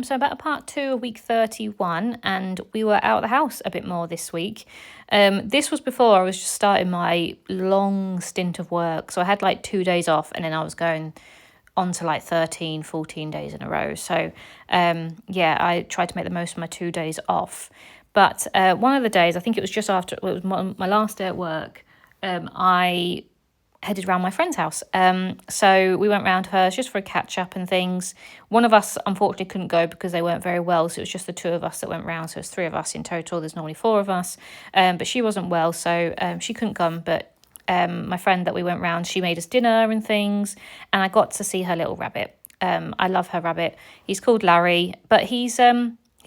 So about part 2 of week 31, and we were out of the house a bit more this week. This was before I was just starting my long stint of work. So I had like 2 days off, and then I was going on to like 13, 14 days in a row. So yeah, I tried to make the most of my 2 days off. But one of the days, I think it was just after, it was my last day at work, I headed around my friend's house. So we went round hers just for a catch up and things. One of us unfortunately couldn't go because they weren't very well, so it was just the 2 of us that went round. So it's 3 of us in total. There's normally 4 of us, but she wasn't well, so she couldn't come. But my friend that we went round, she made us dinner and things, and I got to see her little rabbit. I love her rabbit. He's called Larry, but he's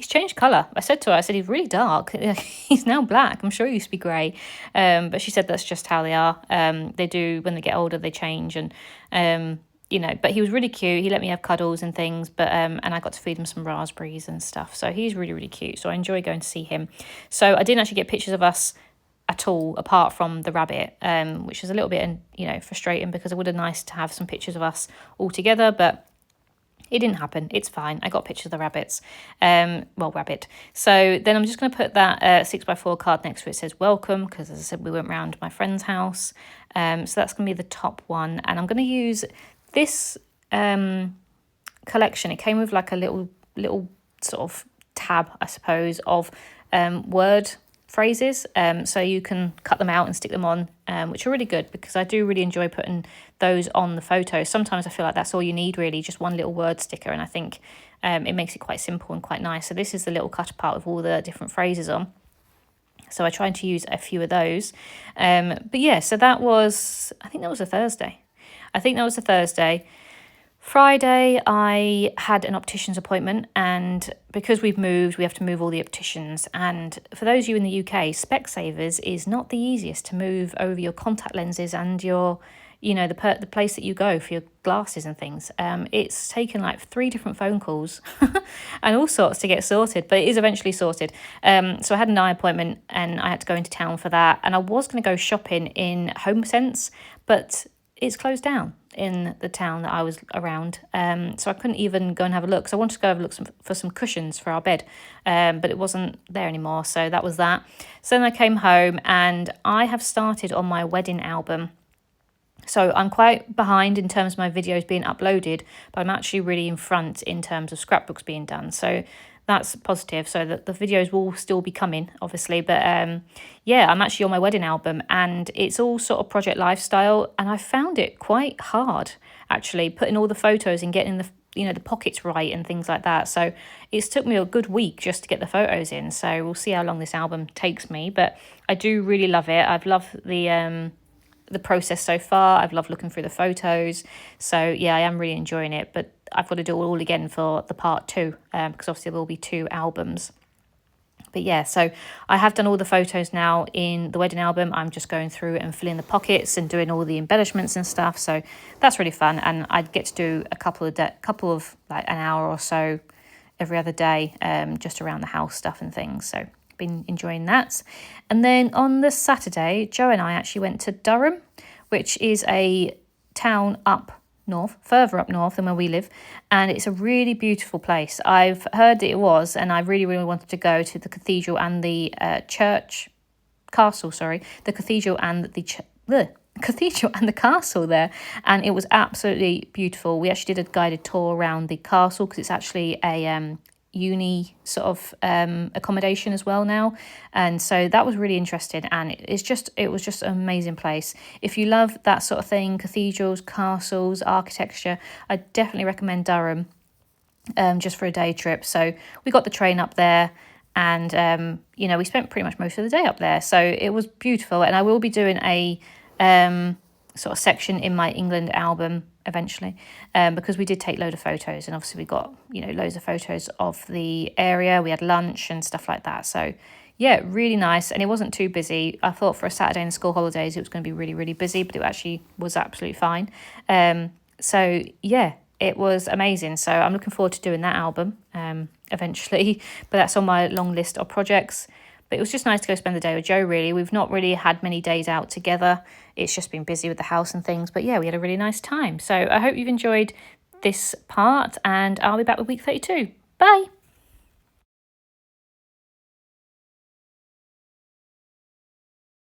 changed colour. I said to her, I said, he's really dark. He's now black. I'm sure he used to be grey. But she said that's just how they are. They do, when they get older, they change. And, but he was really cute. He let me have cuddles and things. But and I got to feed him some raspberries and stuff. So he's really, really cute. So I enjoy going to see him. So I didn't actually get pictures of us at all, apart from the rabbit, which is a little bit, frustrating, because it would have been nice to have some pictures of us all together. But it didn't happen. It's fine. I got pictures of the rabbits. Rabbit. So then I'm just going to put that 6x4 card next to it. It says welcome, because as I said, we went round my friend's house. So that's going to be the top one. And I'm going to use this collection. It came with like a little sort of tab, I suppose, of word phrases, so you can cut them out and stick them on, which are really good, because I do really enjoy putting those on the photos. Sometimes I feel like that's all you need, really, just one little word sticker, and I think it makes it quite simple and quite nice. So this is the little cut apart with all the different phrases on, so I tried to use a few of those. But yeah, so that was, I think that was a Thursday. Friday, I had an optician's appointment, and because we've moved, we have to move all the opticians. And for those of you in the UK, Specsavers is not the easiest to move over your contact lenses and your, the place that you go for your glasses and things. It's taken like 3 different phone calls and all sorts to get sorted, but it is eventually sorted. So I had an eye appointment, and I had to go into town for that. And I was going to go shopping in HomeSense, but it's closed down in the town that I was around, so I couldn't even go and have a look. So I wanted to go have a look for some cushions for our bed, but it wasn't there anymore, so that was that. So then I came home, and I have started on my wedding album. So I'm quite behind in terms of my videos being uploaded, but I'm actually really in front in terms of scrapbooks being done. So that's positive. So the videos will still be coming, obviously. But yeah, I'm actually on my wedding album, and it's all sort of project lifestyle. And I found it quite hard, actually, putting all the photos and getting the pockets right and things like that. So it's took me a good week just to get the photos in. So we'll see how long this album takes me. But I do really love it. I've loved the process so far. I've loved looking through the photos. So yeah, I am really enjoying it. But I've got to do it all again for the part 2, because obviously there will be 2 albums. But yeah, so I have done all the photos now in the wedding album. I'm just going through and filling the pockets and doing all the embellishments and stuff. So that's really fun, and I get to do a couple of like an hour or so every other day, just around the house stuff and things. So been enjoying that. And then on the Saturday, Joe and I actually went to Durham, which is a town further up north than where we live, and it's a really beautiful place. I've heard that it was, and I really, really wanted to go to the cathedral and the cathedral and the castle there, and it was absolutely beautiful. We actually did a guided tour around the castle, because it's actually a uni sort of accommodation as well now, and so that was really interesting, and it was just an amazing place. If you love that sort of thing, cathedrals, castles, architecture, I definitely recommend Durham, just for a day trip. So we got the train up there, and we spent pretty much most of the day up there, so it was beautiful. And I will be doing a sort of section in my England album eventually, because we did take load of photos, and obviously we got loads of photos of the area. We had lunch and stuff like that, so yeah, really nice. And it wasn't too busy. I thought for a Saturday in school holidays it was going to be really, really busy, but it actually was absolutely fine. So yeah, it was amazing. So I'm looking forward to doing that album eventually, but that's on my long list of projects. But it was just nice to go spend the day with Joe, really. We've not really had many days out together. It's just been busy with the house and things. But yeah, we had a really nice time. So I hope you've enjoyed this part, and I'll be back with week 32. Bye.